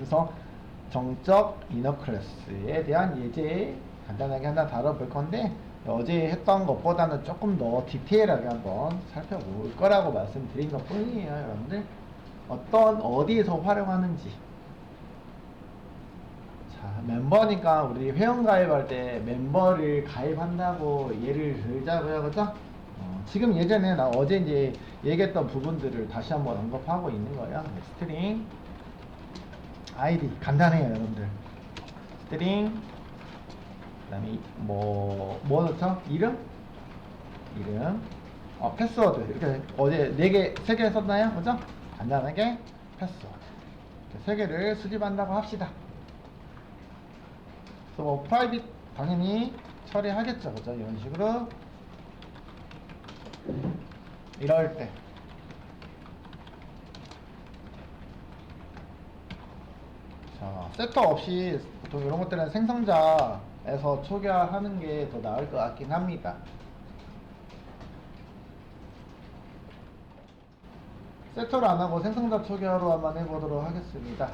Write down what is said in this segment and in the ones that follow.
그래서 정적 이너 클래스에 대한 예제 간단하게 하나 다뤄볼 건데, 어제 했던 것보다는 조금 더 디테일하게 한번 살펴볼 거라고 말씀드린 것 뿐이에요. 여러분들 어디에서 활용하는지. 자, 멤버니까 우리 회원 가입할 때 멤버를 가입한다고 예를 들자고요, 그죠? 지금 예전에 나 어제 이제 얘기했던 부분들을 다시 한번 언급하고 있는 거예요. 네, 스트링 아이디 간단해요, 여러분들. 스트링 그다음에 뭐 넣죠? 이름, 패스워드. 이렇게 어제 4개, 3개 썼나요? 그죠? 간단하게 패스워드 3개를 수집한다고 합시다. 그래서 뭐 프라이빗 당연히 처리하겠죠, 그죠? 이런 식으로. 이럴 때 자, 세터 없이 보통 이런 것들은 생성자에서 초기화하는 게 더 나을 것 같긴 합니다. 세터를 안 하고 생성자 초기화로 한번 해보도록 하겠습니다.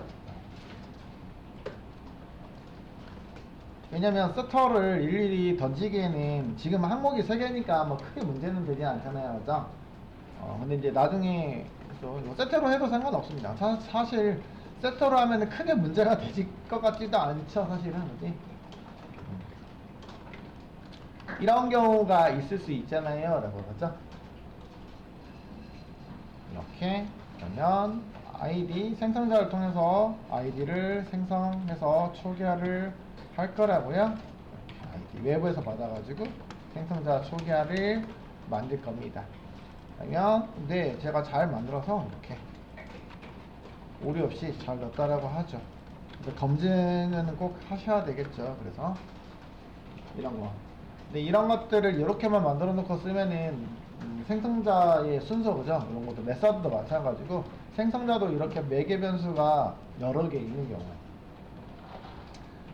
왜냐면 세터를 일일이 던지기에는 지금 항목이 3개니까 뭐 크게 문제는 되지 않잖아요, 그죠? 근데 이제 나중에 세터로 해도 상관없습니다. 사실 세터로 하면 크게 문제가 되질 것 같지도 않죠, 사실은. 그지? 이런 경우가 있을 수 있잖아요, 라고 그러죠? 이렇게 그러면 아이디 생성자를 통해서 아이디를 생성해서 초기화를 할 거라고요. 아이디 외부에서 받아가지고 생성자 초기화를 만들 겁니다. 그러면 네, 제가 잘 만들어서 이렇게 오류 없이 잘 넣었다라고 하죠. 검증은 꼭 하셔야 되겠죠. 그래서 이런 거. 근데 이런 것들을 이렇게만 만들어 놓고 쓰면은 생성자의 순서, 그죠? 이런 것도 메서드도 마찬가지고 생성자도 이렇게 매개 변수가 여러 개 있는 경우에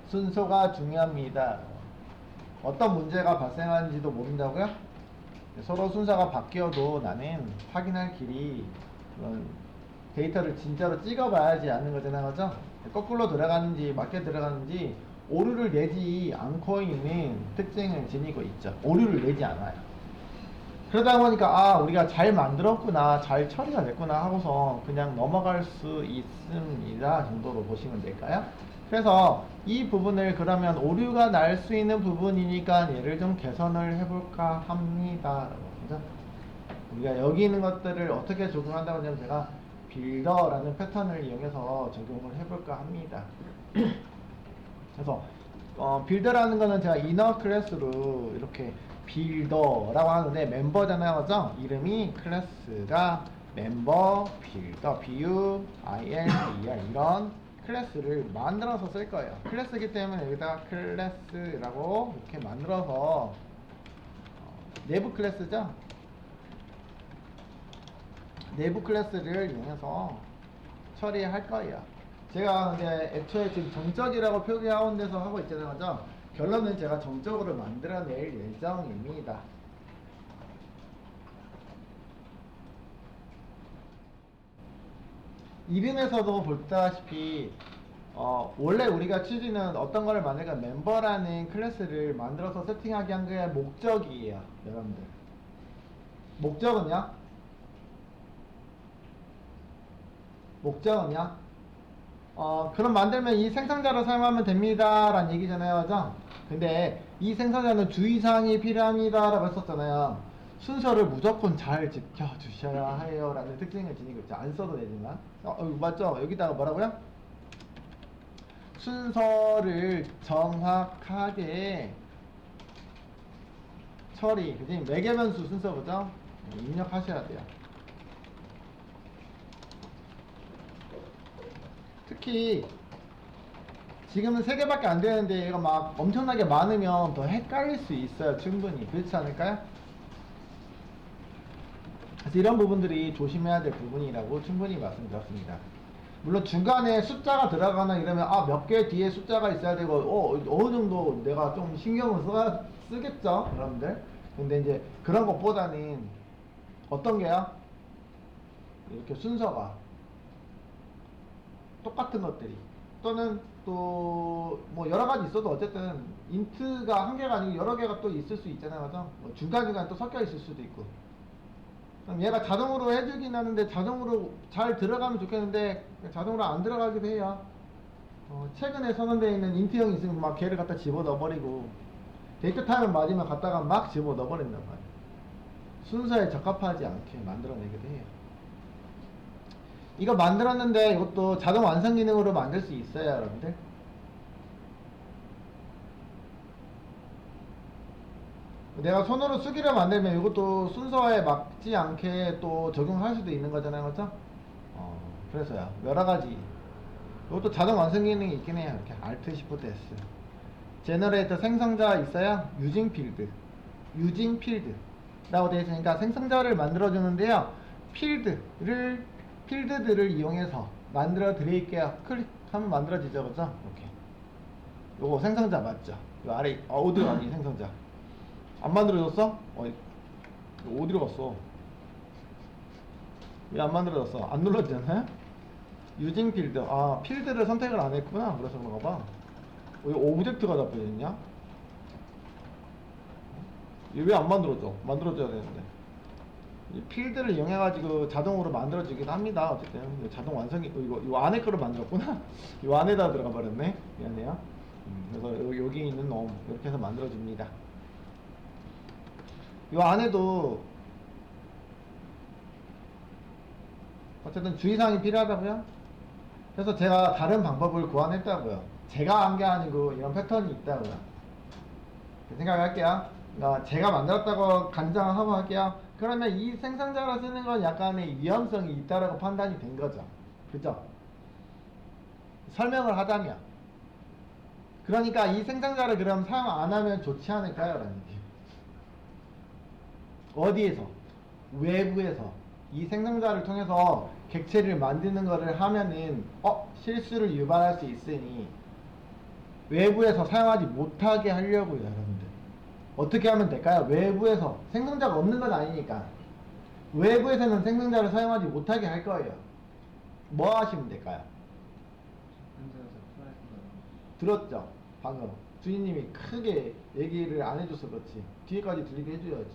순서가 중요합니다. 어떤 문제가 발생하는지도 모른다고요? 서로 순서가 바뀌어도 나는 확인할 길이 데이터를 진짜로 찍어봐야지 아는 거잖아요, 그죠? 거꾸로 들어가는지 맞게 들어가는지 오류를 내지 않고 있는 특징을 지니고 있죠. 오류를 내지 않아요. 그러다 보니까 우리가 잘 만들었구나, 잘 처리가 됐구나 하고서 그냥 넘어갈 수 있습니다 정도로 보시면 될까요? 그래서 이 부분을 그러면 오류가 날 수 있는 부분이니까 얘를 좀 개선을 해볼까 합니다. 그죠? 우리가 여기 있는 것들을 어떻게 적용한다고 하면 제가 빌더라는 패턴을 이용해서 적용을 해볼까 합니다. 그래서 빌더라는 거는 제가 이너 클래스로 이렇게 빌더라고 하는데 멤버잖아요, 그죠? 이름이 클래스가 멤버 빌더 BU ILDR 이런 클래스를 만들어서 쓸 거예요. 클래스이기 때문에 여기다가 클래스라고 이렇게 만들어서 내부 클래스죠? 내부 클래스를 이용해서 처리할 거예요. 제가 근데 애초에 지금 정적이라고 표기하는 데서 하고 있잖아요, 그죠? 결론은 제가 정적으로 만들어낼 예정입니다. 이름에서도 보다시피 원래 우리가 취지는 어떤 거를 만들까 멤버라는 클래스를 만들어서 세팅하게 한 게 목적이에요, 여러분들. 목적은요? 그럼 만들면 이 생성자를 사용하면 됩니다 라는 얘기잖아요, 그죠? 근데 이 생성자는 주의사항이 필요합니다 라고 했었잖아요. 순서를 무조건 잘 지켜주셔야 해요 라는 특징을 지니고 있죠. 안 써도 되지만 맞죠? 여기다가 뭐라고요? 순서를 정확하게 처리, 그지? 매개변수 순서, 그죠? 입력하셔야 돼요. 특히 지금은 3개밖에 안 되는데 이거 막 엄청나게 많으면 더 헷갈릴 수 있어요. 충분히. 그렇지 않을까요? 그래서 이런 부분들이 조심해야 될 부분이라고 충분히 말씀드렸습니다. 물론 중간에 숫자가 들어가나 이러면 몇 개 뒤에 숫자가 있어야 되고 어느 정도 내가 좀 신경을 쓰겠죠, 여러분들. 근데 이제 그런 것보다는 어떤 게요? 이렇게 순서가 똑같은 것들이 또는 또 뭐 여러 가지 있어도 어쨌든 인트가 한 개가 아니고 여러 개가 또 있을 수 있잖아요, 그죠? 뭐 중간중간 또 섞여 있을 수도 있고. 그럼 얘가 자동으로 해주긴 하는데 자동으로 잘 들어가면 좋겠는데 자동으로 안 들어가기도 해요. 최근에 선언되어 있는 인트형이 있으면 막 걔를 갖다 집어 넣어버리고 데이트 타임을 맞으면 갖다가 막 집어 넣어버린단 말이에요. 순서에 적합하지 않게 만들어내기도 해요. 이거 만들었는데 이것도 자동 완성 기능으로 만들 수 있어요, 여러분들. 내가 손으로 쓰기를 만들면 이것도 순서에 맞지 않게 또 적용할 수도 있는 거잖아요, 그렇죠? 그래서요, 여러 가지. 이것도 자동 완성 기능이 있긴 해요. 이렇게 Alt Shift S. 제너레이터 생성자 있어요? 유징 필드. 유징 필드라고 되어 있으니까 생성자를 만들어 주는데요. 필드들을 이용해서 만들어 드릴게요. 클릭하면 만들어지죠, 그죠? 이렇게. 요거 생성자 맞죠? 요 아래 어디로 가니 생성자? 안 만들어졌어? 이거 어디로 갔어? 왜 안 만들어졌어? 안 눌렀잖아요? 유징 필드. 필드를 선택을 안 했구나. 그래서 그런가 봐. 왜 오브젝트가 잡혀있냐? 얘 왜 안 만들어져? 만들어져야 되는데. 이 필드를 이용해가지고 자동으로 만들어지긴 합니다. 어쨌든. 자동 완성이, 이거 안에 거를 만들었구나? 이 안에다 들어가 버렸네? 미안해요. 그래서 여기 있는 놈, 이렇게 해서 만들어줍니다. 이 안에도 어쨌든 주의사항이 필요하다고요? 그래서 제가 다른 방법을 고안했다고요. 제가 한 게 아니고 이런 패턴이 있다고요. 생각할게요. 그러니까 제가 만들었다고 간장하고 할게요. 그러면 이 생성자를 쓰는 건 약간의 위험성이 있다라고 판단이 된 거죠. 그죠? 설명을 하자면. 그러니까 이 생성자를 그럼 사용 안 하면 좋지 않을까요? 라는 얘기예요. 어디에서? 외부에서 이 생성자를 통해서 객체를 만드는 거를 하면은 실수를 유발할 수 있으니 외부에서 사용하지 못하게 하려고요, 여러분들. 어떻게 하면 될까요? 외부에서 생성자가 없는 건 아니니까 외부에서는 생성자를 사용하지 못하게 할 거예요. 뭐 하시면 될까요? 들었죠? 방금 주인님이 크게 얘기를 안 해줘서 그렇지 뒤에까지 들리게 해줘야지.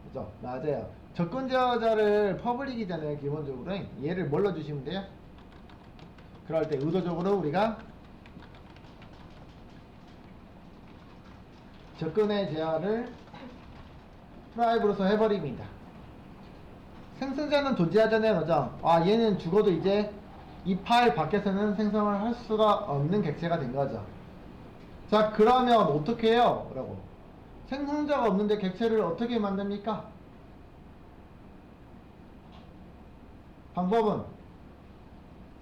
그죠? 맞아요. 접근 제어자를 퍼블릭이잖아요, 기본적으로. 얘를 뭘로 주시면 돼요? 그럴 때 의도적으로 우리가 접근의 제어를 프라이브로서 해버립니다. 생성자는 존재하잖아요, 그죠? 얘는 죽어도 이제 이 파일 밖에서는 생성을 할 수가 없는 객체가 된 거죠. 자, 그러면 어떻게 해요? 라고. 생성자가 없는데 객체를 어떻게 만듭니까? 방법은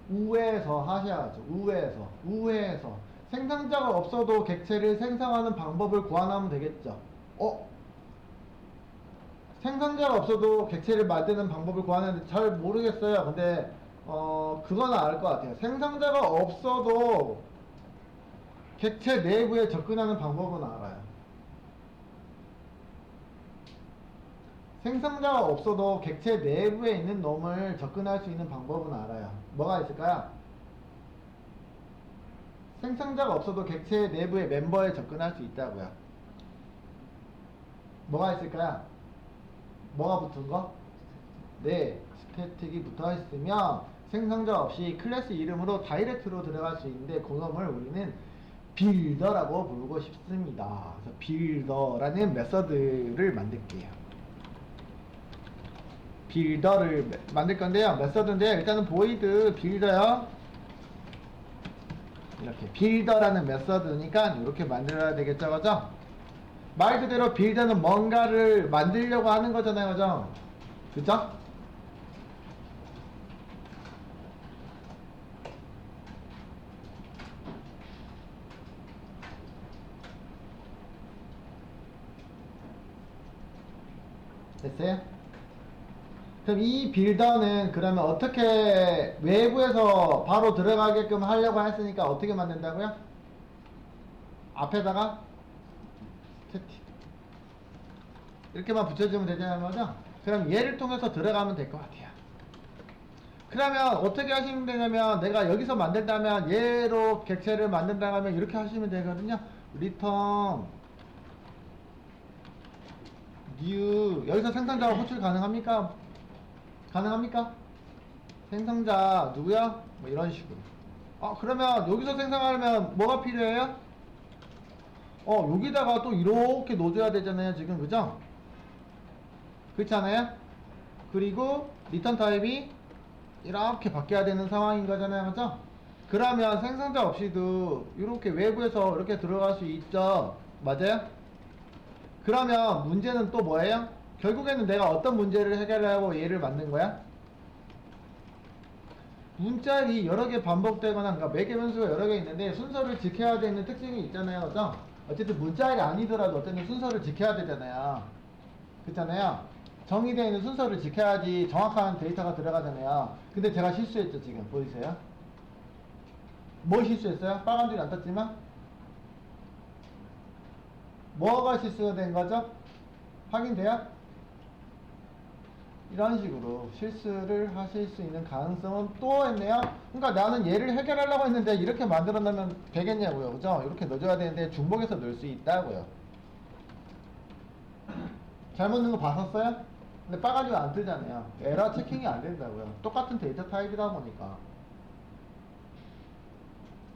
우회해서 하셔야죠. 우회해서 생성자가 없어도 객체를 생성하는 방법을 고안하면 되겠죠. 생성자가 없어도 객체를 만드는 방법을 구하는데 잘 모르겠어요. 근데 그건 알 것 같아요. 생성자가 없어도 객체 내부에 접근하는 방법은 알아요. 생성자가 없어도 객체 내부에 있는 놈을 접근할 수 있는 방법은 알아요. 뭐가 있을까요? 생성자가 없어도 객체 내부의 멤버에 접근할 수 있다고요. 뭐가 있을까요? 뭐가 붙은 거? 네, 스태틱이 붙어 있으면 생성자 없이 클래스 이름으로 다이렉트로 들어갈 수 있는데 그 놈을 우리는 빌더라고 부르고 싶습니다. 그래서 빌더라는 메서드를 만들게요. 빌더를 만들 건데요. 메서드인데 일단은 void 빌더요. 이렇게 빌더라는 메서드니까 이렇게 만들어야 되겠죠, 그죠? 말 그대로 빌더는 뭔가를 만들려고 하는 거잖아요, 그죠? 그죠? 됐어요? 그럼 이 빌더는 그러면 어떻게 외부에서 바로 들어가게끔 하려고 했으니까 어떻게 만든다고요? 앞에다가 스태틱 이렇게만 붙여주면 되잖아요, 거죠? 그럼 얘를 통해서 들어가면 될 것 같아요. 그러면 어떻게 하시면 되냐면 내가 여기서 만든다면 얘로 객체를 만든다 하면 이렇게 하시면 되거든요. return new 여기서 생성자가 호출 가능합니까? 가능합니까? 생성자 누구야? 뭐 이런 식으로. 그러면 여기서 생성하려면 뭐가 필요해요? 여기다가 또 이렇게 넣어줘야 되잖아요 지금. 그죠? 그렇잖아요. 그리고 리턴 타입이 이렇게 바뀌어야 되는 상황인 거잖아요. 그죠? 그러면 생성자 없이도 이렇게 외부에서 이렇게 들어갈 수 있죠. 맞아요? 그러면 문제는 또 뭐예요? 결국에는 내가 어떤 문제를 해결하려고 얘를 만든 거야? 문자열이 여러 개 반복되거나, 그러니까 매개 변수가 여러 개 있는데 순서를 지켜야 되는 특징이 있잖아요. 그죠? 어쨌든 문자열이 아니더라도 어쨌든 순서를 지켜야 되잖아요. 그렇잖아요. 정의되어 있는 순서를 지켜야지 정확한 데이터가 들어가잖아요. 근데 제가 실수했죠. 지금 보이세요? 뭘 실수했어요? 빨간 줄이 안 떴지만 뭐가 실수가 된 거죠? 확인돼요? 이런 식으로 실수를 하실 수 있는 가능성은 또 있네요. 그러니까 나는 얘를 해결하려고 했는데 이렇게 만들어 놓으면 되겠냐고요. 그죠? 이렇게 넣어줘야 되는데 중복해서 넣을 수 있다고요. 잘못 넣은 거 봤었어요? 근데 빨간 줄이 안 뜨잖아요. 에러 체킹이 안 된다고요. 똑같은 데이터 타입이다 보니까.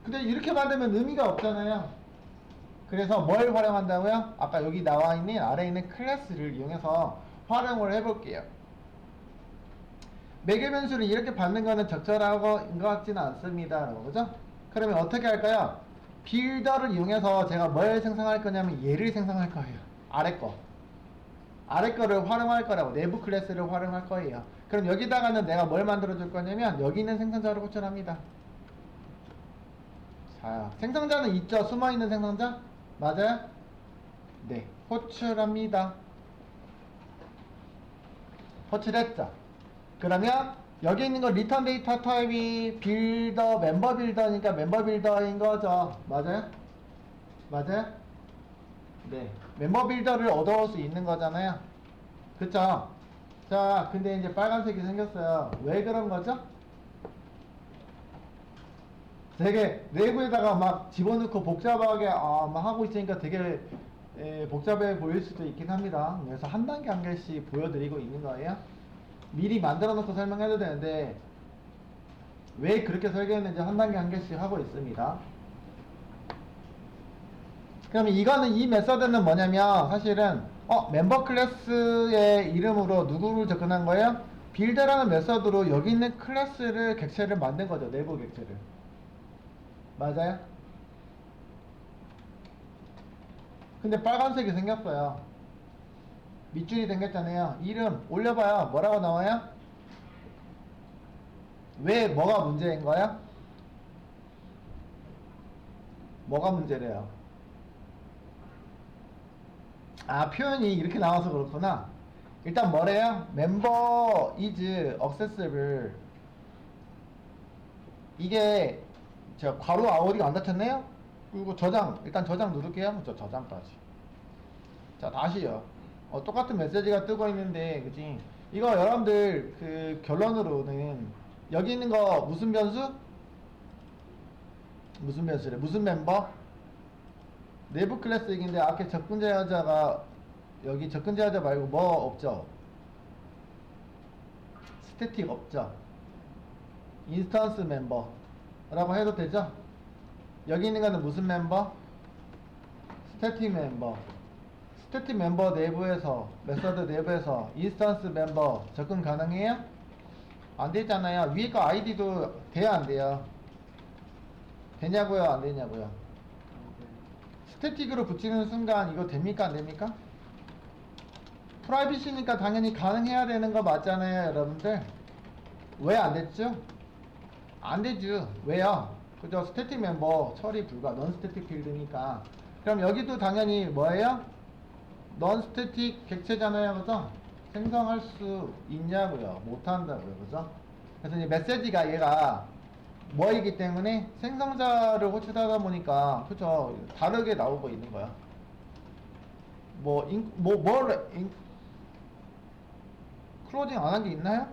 근데 이렇게 만들면 의미가 없잖아요. 그래서 뭘 활용한다고요? 아까 여기 나와 있는 아래에 있는 클래스를 이용해서 활용을 해볼게요. 매개 변수를 이렇게 받는 거는 적절한 것 같지는 않습니다. 그죠? 그러면 어떻게 할까요? 빌더를 이용해서 제가 뭘 생성할 거냐면 얘를 생성할 거예요. 아래 거. 아래 거를 활용할 거라고. 내부 클래스를 활용할 거예요. 그럼 여기다가는 내가 뭘 만들어 줄 거냐면 여기 있는 생성자를 호출합니다. 자, 생성자는 있죠? 숨어있는 생성자? 맞아요? 네. 호출합니다. 호출했죠? 그러면 여기 있는 거 리턴 데이터 타입이 빌더, 멤버 빌더니까 멤버 빌더인 거죠. 맞아요? 맞아요? 네. 멤버 빌더를 얻어올 수 있는 거잖아요. 그쵸? 자, 근데 이제 빨간색이 생겼어요. 왜 그런 거죠? 되게 내부에다가 막 집어넣고 복잡하게 막 하고 있으니까 되게 복잡해 보일 수도 있긴 합니다. 그래서 한 단계 한 개씩 보여드리고 있는 거예요. 미리 만들어 놓고 설명해도 되는데 왜 그렇게 설계했는지 한 단계 한 개씩 하고 있습니다. 그러면 이거는 이 메서드는 뭐냐면 사실은 멤버 클래스의 이름으로 누구를 접근한 거예요? 빌드라는 메서드로 여기 있는 클래스를 객체를 만든 거죠. 내부 객체를. 맞아요? 근데 빨간색이 생겼어요. 밑줄이 생겼잖아요. 이름 올려봐요. 뭐라고 나와요? 왜 뭐가 문제인 거야? 뭐가 문제래요? 표현이 이렇게 나와서 그렇구나. 일단 뭐래요? member is accessible. 이게 제가 괄호 아우디가 안 닫혔네요? 그리고 저장, 일단 저장 누를게요. 저장까지. 자, 다시요. 똑같은 메시지가 뜨고 있는데, 그치? 이거 여러분들 그 결론으로는 여기 있는 거 무슨 변수? 무슨 변수래? 무슨 멤버? 내부 클래스 얘기인데 아까 접근 제어자가 여기 접근 제어자 말고 뭐 없죠? 스태틱 없죠? 인스턴스 멤버라고 해도 되죠? 여기 있는 거는 무슨 멤버? 스태틱 멤버. 스태틱 멤버 내부에서 메서드 내부에서 인스턴스 멤버 접근 가능해요? 안 되잖아요. 위에 거 아이디도 돼야 안 돼요? 되냐고요? 안 되냐고요? 스태틱으로 붙이는 순간 이거 됩니까? 안 됩니까? 프라이빗이니까 당연히 가능해야 되는 거 맞잖아요, 여러분들. 왜 안 됐죠? 안 되죠. 왜요? 그죠? 스태틱 멤버 처리 불가. 넌 스태틱 필드니까. 그럼 여기도 당연히 뭐예요? 넌 스태틱 객체잖아요, 그죠? 생성할 수 있냐고요? 못 한다고요, 그죠? 그래서 이 메시지가 얘가 뭐이기 때문에 생성자를 호출하다 보니까 그죠? 다르게 나오고 있는 거야. 클로징 안 한 게 있나요?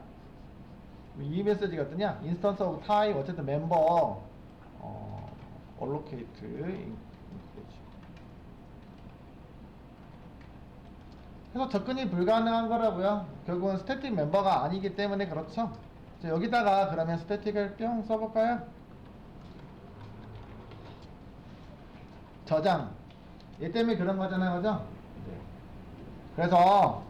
이 메시지가 뜨냐? 인스턴스 오브 타입 어쨌든 멤버 allocate 그래서 접근이 불가능한 거라고요. 결국은 스태틱 멤버가 아니기 때문에 그렇죠. 자, 여기다가 그러면 스태틱을 뿅 써볼까요? 저장. 얘 때문에 그런 거잖아요, 그죠? 네. 그래서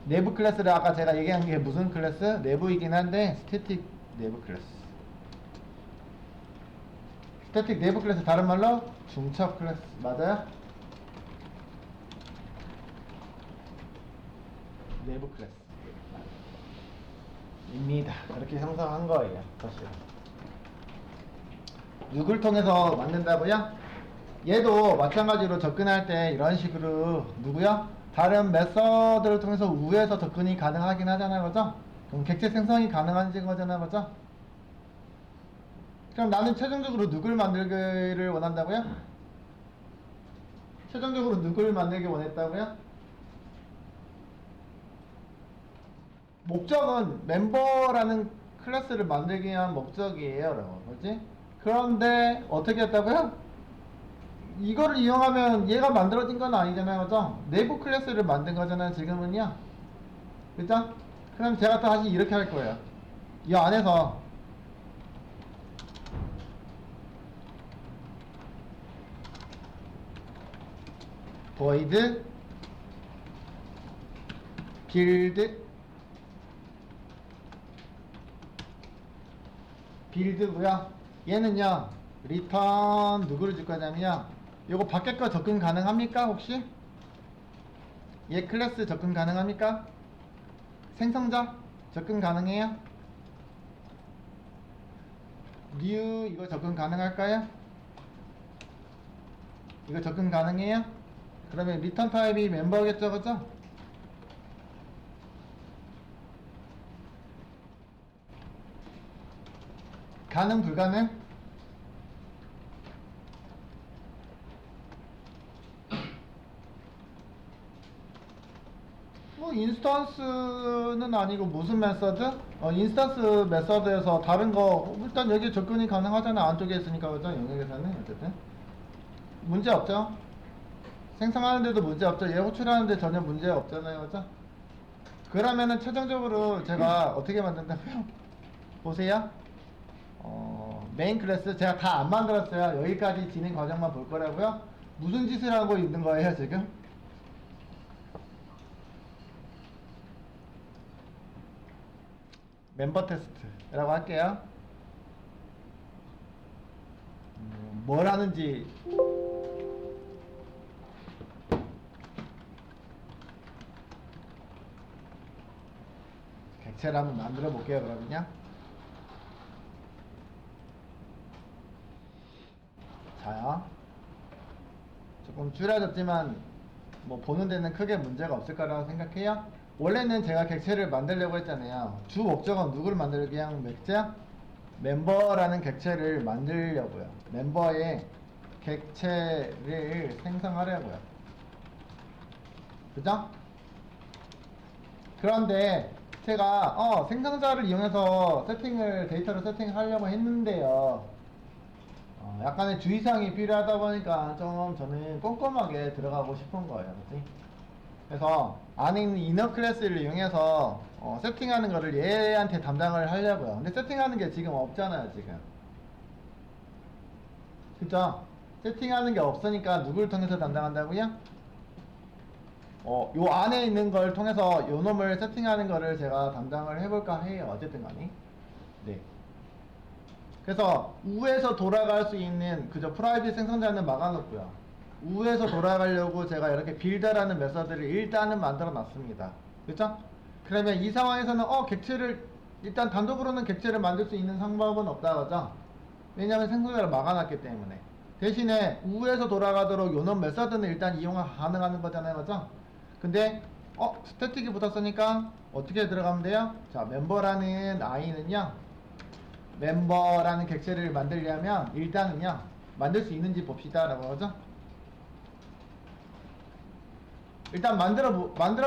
내부 클래스를 아까 제가 얘기한 게 무슨 클래스? 내부이긴 한데 스태틱 내부 클래스. 스태틱 내부 클래스 다른 말로 중첩 클래스 맞아요? 내부 클래스 입니다. 그렇게 형성한 거예요, 사실. 누굴 통해서 만든다고요? 얘도 마찬가지로 접근할 때 이런 식으로 누구요? 다른 메서드를 통해서 우에서 접근이 가능하긴 하잖아요, 그죠? 그럼 객체 생성이 가능한 거잖아요, 그죠? 그럼 나는 최종적으로 누굴 만들기를 원한다고요? 최종적으로 누굴 만들기 원했다고요? 목적은 멤버라는 클래스를 만들기 위한 목적이에요, 그렇지? 그런데 어떻게 했다고요? 이거를 이용하면 얘가 만들어진 건 아니잖아요, 그죠? 내부 클래스를 만든 거잖아요, 지금은요. 그죠? 그럼 제가 또 다시 이렇게 할 거예요. 이 안에서 void build고요. 얘는요, return 누구를 줄 거냐면요. 요거 밖에 거 접근 가능합니까, 혹시? 얘 클래스 접근 가능합니까? 생성자 접근 가능해요? new 이거 접근 가능할까요? 이거 접근 가능해요? 그러면 return 타입이 멤버겠죠, 그죠? 가능 불가능? 뭐 인스턴스는 아니고 무슨 메서드? 인스턴스 메서드에서 다른 거 일단 여기 접근이 가능하잖아. 안쪽에 있으니까 그죠? 영역에서는 어쨌든 문제 없죠. 생성하는데도 문제 없죠. 얘 호출하는데 전혀 문제 없잖아요, 그죠? 그러면은 최종적으로 제가 어떻게 만든다고요? 보세요. 메인 클래스 제가 다 안 만들었어요. 여기까지 진행 과정만 볼 거라고요. 무슨 짓을 하고 있는 거예요, 지금? 멤버 테스트라고 할게요. 뭘 하는지 객체를 한번 만들어 볼게요, 그러면요. 자요. 조금 줄여졌지만 뭐 보는 데는 크게 문제가 없을 거라고 생각해요. 원래는 제가 객체를 만들려고 했잖아요. 주 목적은 누구를 만들기 위한 객체야? 멤버라는 객체를 만들려고요. 멤버의 객체를 생성하려고요. 그죠? 그런데 제가 생성자를 이용해서 데이터를 세팅하려고 했는데요. 약간의 주의사항이 필요하다 보니까 좀 저는 꼼꼼하게 들어가고 싶은 거예요. 그치? 그래서 안에 있는 이너 클래스를 이용해서 세팅하는 거를 얘한테 담당을 하려고요. 근데 세팅하는 게 지금 없잖아요, 지금. 그죠? 세팅하는 게 없으니까 누구를 통해서 담당한다고요? 요 안에 있는 걸 통해서 요 놈을 세팅하는 거를 제가 담당을 해볼까 해요. 어쨌든 간에. 네. 그래서 우에서 돌아갈 수 있는 그저 프라이빗 생성자는 막아놓고요. 우에서 돌아가려고 제가 이렇게 빌드라는 메서드를 일단은 만들어 놨습니다. 그렇죠? 그러면 이 상황에서는 객체를 일단 단독으로는 객체를 만들 수 있는 방법은 없다 그죠? 왜냐하면 생성자를 막아놨기 때문에. 대신에 우에서 돌아가도록 요놈 메서드는 일단 이용 가능하는 거잖아요, 그죠? 근데 스태틱이 붙었으니까 어떻게 들어가면 돼요? 자, 멤버라는 i는요, 멤버라는 객체를 만들려면 일단은요, 만들 수 있는지 봅시다 라고 하죠. 일단 만들어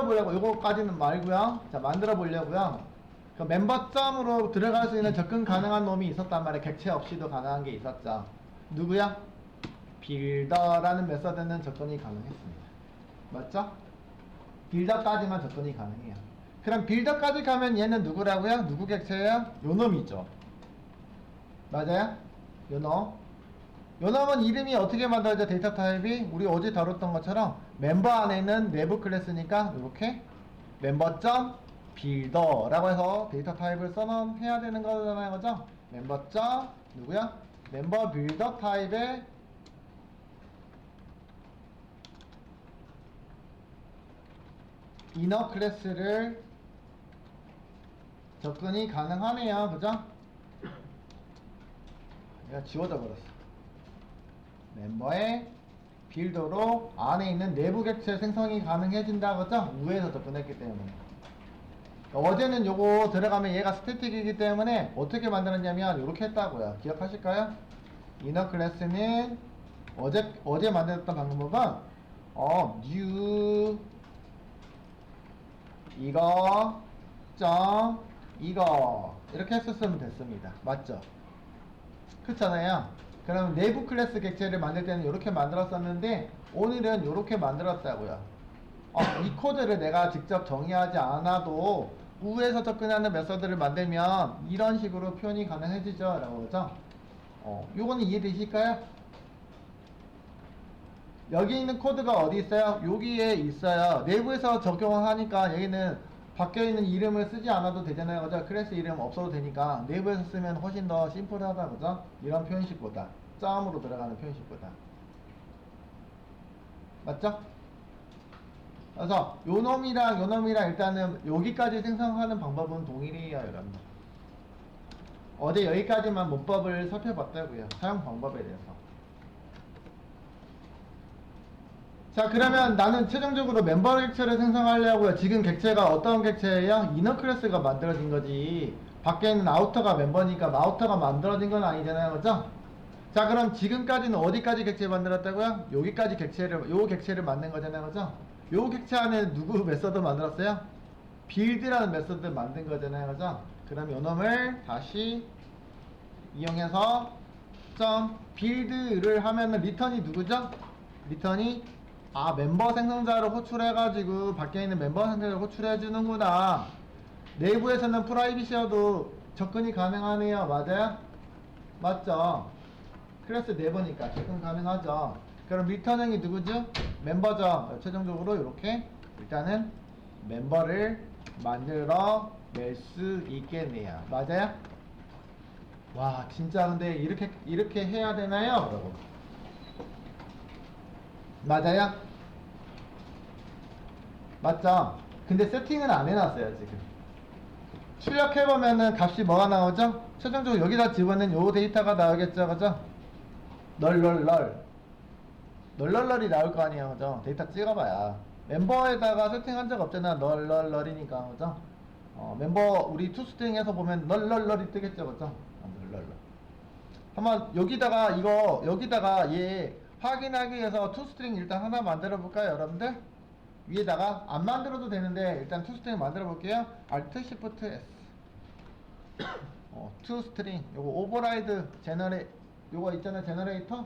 보려고, 요거까지는 말고요. 자, 만들어 보려고요. 그 멤버점으로 들어갈 수 있는 접근 가능한 놈이 있었단 말이야. 객체 없이도 가능한 게 있었죠. 누구야? 빌더라는 메서드는 접근이 가능했습니다. 맞죠? 빌더까지만 접근이 가능해요. 그럼 빌더까지 가면 얘는 누구라고요? 누구 객체예요? 요놈이죠. 맞아요? 요놈. 요놈은 이름이 어떻게 만들어져? 데이터 타입이 우리 어제 다뤘던 것처럼 멤버 안에 있는 내부 클래스니까 이렇게 멤버점 빌더라고 해서 데이터 타입을 선언해야 되는 거잖아요. 그죠? 멤버점 누구야? 멤버 빌더 타입의 이너 클래스를 접근이 가능하네요. 그죠? 얘가 지워져 버렸어. 멤버의 빌더로 안에 있는 내부 객체 생성이 가능해진다. 그죠? 우에서 접근했기 때문에. 어제는 요거 들어가면 얘가 스태틱이기 때문에 어떻게 만들었냐면 이렇게 했다고요. 기억하실까요? 이너 클래스는 어제 만들었던 방법은 new 이거 점 이거 이렇게 했었으면 됐습니다. 맞죠? 그렇잖아요. 그럼 내부 클래스 객체를 만들 때는 이렇게 만들었었는데 오늘은 이렇게 만들었다고요. 이 코드를 내가 직접 정의하지 않아도 우에서 접근하는 메서드를 만들면 이런 식으로 표현이 가능해지죠 라고 그러죠. 요거는 이해되실까요? 여기 있는 코드가 어디 있어요? 여기에 있어요. 내부에서 적용을 하니까 여기는 밖에 있는 이름을 쓰지 않아도 되잖아요. 그죠? 클래스 이름 없어도 되니까 내부에서 쓰면 훨씬 더 심플하다. 그죠? 이런 표현식보다 점으로 들어가는 표현식보다. 맞죠? 그래서 요놈이랑 일단은 여기까지 생성하는 방법은 동일해요. 여러분. 어제 여기까지만 문법을 살펴봤다고요. 사용 방법에 대해서. 자, 그러면 나는 최종적으로 멤버 객체를 생성하려고요. 지금 객체가 어떤 객체예요? 이너 클래스가 만들어진 거지. 밖에 있는 아우터가 멤버니까 아우터가 만들어진 건 아니잖아요. 그죠? 자, 그럼 지금까지는 어디까지 객체 만들었다고요? 여기까지 요 객체를 만든 거잖아요. 그죠? 요 객체 안에 누구 메서드 만들었어요? 빌드라는 메서드 만든 거잖아요. 그죠? 그럼 요 놈을 다시 이용해서 점 빌드를 하면은 리턴이 누구죠? 리턴이 멤버 생성자를 호출해가지고 밖에 있는 멤버 상태를 호출해주는구나. 내부에서는 프라이빗이어도 접근이 가능하네요. 맞아요? 맞죠? 클래스 내부니까 접근 가능하죠. 그럼 리턴형이 누구죠? 멤버죠. 최종적으로 이렇게 일단은 멤버를 만들어 낼 수 있겠네요. 맞아요? 와, 진짜 근데 이렇게 해야 되나요? 여러분. 맞아요? 맞죠? 근데 세팅은 안 해놨어요 지금. 출력해보면은 값이 뭐가 나오죠? 최종적으로 여기다 집어넣은 요 데이터가 나오겠죠. 그죠? 널널널이 나올 거 아니에요. 그죠? 데이터 찍어봐야 멤버에다가 세팅한 적 없잖아. 널널널이니까. 그죠? 멤버 우리 투스트링에서 보면 널널널이 뜨겠죠. 그죠? 널널널. 한번 여기다가 얘 확인하기 위해서 투스트링 일단 하나 만들어 볼까요, 여러분들? 위에다가 안 만들어도 되는데 일단 투스트링 만들어 볼게요. Alt Shift S. 투스트링 요거 오버라이드 요거 있잖아요. 제너레이터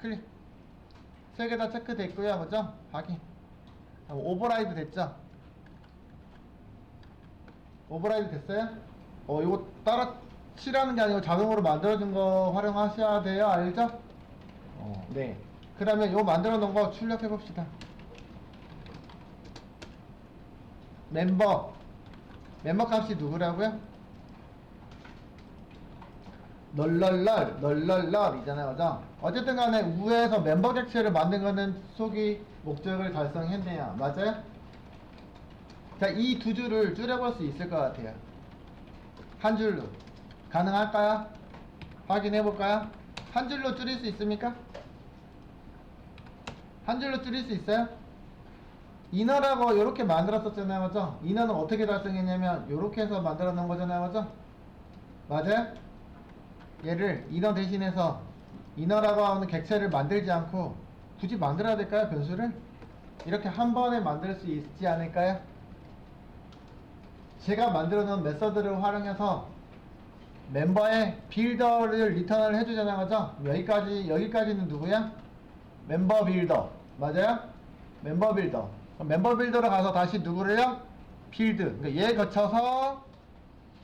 클릭. 세 개 다 체크됐고요. 그죠? 확인. 오버라이드 됐죠? 오버라이드 됐어요? 요거 따라 칠하는 게 아니고 자동으로 만들어준 거 활용하셔야 돼요. 알죠? 네. 그러면 요 만들어 놓은 거 출력해 봅시다. 멤버 값이 누구라고요? 널널널 이잖아요. 그죠? 어쨌든 간에 우에서 멤버 객체를 만든 거는 속이 목적을 달성했네요. 맞아요? 자, 이 두 줄을 줄여볼 수 있을 것 같아요. 한 줄로. 가능할까요? 확인해 볼까요? 한 줄로 줄일 수 있습니까? 한 줄로 줄일 수 있어요? 이너라고 이렇게 만들었었잖아요. 그죠? 이너는 어떻게 달성했냐면 이렇게 해서 만들어 놓은 거잖아요. 그죠? 맞아요? 얘를 이너 대신해서 이너라고 하는 객체를 만들지 않고 굳이 만들어야 될까요? 변수를? 이렇게 한 번에 만들 수 있지 않을까요? 제가 만들어 놓은 메서드를 활용해서 멤버의 빌더를 리턴을 해주잖아요. 그죠? 여기까지는 누구야? 멤버 빌더. 맞아요? 멤버 빌더. 그럼 멤버 빌더로 가서 다시 누구를요? 빌드. 그러니까 얘 거쳐서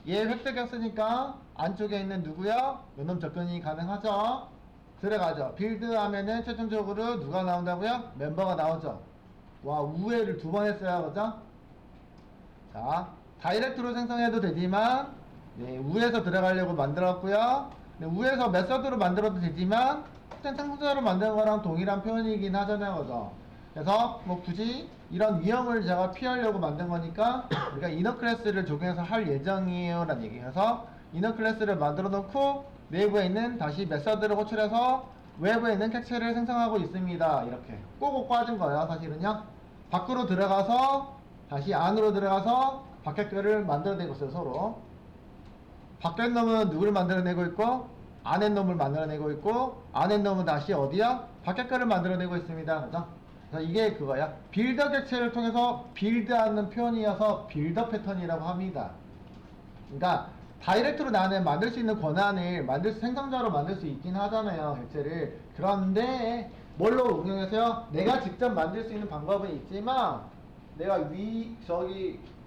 얘 획득했으니까 안쪽에 있는 누구요? 요놈 접근이 가능하죠? 들어가죠. 빌드 하면은 최종적으로 누가 나온다고요? 멤버가 나오죠. 와, 우회를 2번 했어요. 그죠? 자, 다이렉트로 생성해도 되지만, 네, 우에서 들어가려고 만들었고요. 네, 우에서 메서드로 만들어도 되지만, 생성자로 만든 거랑 동일한 표현이긴 하잖아요. 그죠? 그래서, 뭐, 굳이 이런 위험을 제가 피하려고 만든 거니까, 우리가 이너 클래스를 적용해서 할 예정이에요. 라는 얘기해서, 이너 클래스를 만들어 놓고, 내부에 있는 다시 메서드를 호출해서, 외부에 있는 객체를 생성하고 있습니다. 이렇게. 꼬고 빠진 거예요. 사실은요. 밖으로 들어가서, 다시 안으로 들어가서 밖에 거를 만들어내고 있어요. 서로 밖에 놈은 누구를 만들어내고 있고 안에 놈을 만들어내고 있고 안에 놈은 다시 어디야? 밖에 거를 만들어내고 있습니다. 그죠? 그래서 이게 그거야. 빌더 객체를 통해서 빌드하는 표현이어서 빌더 패턴이라고 합니다. 그러니까 다이렉트로 나는 만들 수 있는 권한을 생성자로 만들 수 있긴 하잖아요. 객체를. 그런데 뭘로 응용해서요? 내가 직접 만들 수 있는 방법은 있지만 내가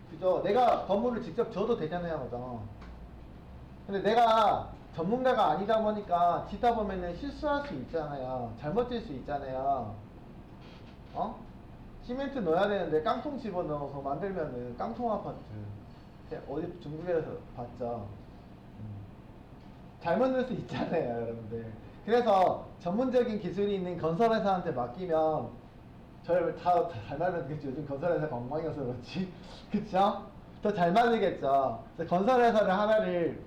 그죠? 내가 건물을 직접 줘도 되잖아요. 그죠? 근데 내가 전문가가 아니다 보니까 짓다 보면은 실수할 수 있잖아요. 잘못 질 수 있잖아요. 어? 시멘트 넣어야 되는데 깡통 집어넣어서 만들면은 깡통 아파트. 어디 중국에서 봤죠? 잘못 넣을 수 있잖아요, 여러분들. 그래서 전문적인 기술이 있는 건설회사한테 맡기면 저를 잘 만들겠죠. 요즘 건설회사가 엉망이어서 그렇지. 그쵸? 더 잘 만들겠죠. 그래서 건설회사를 하나를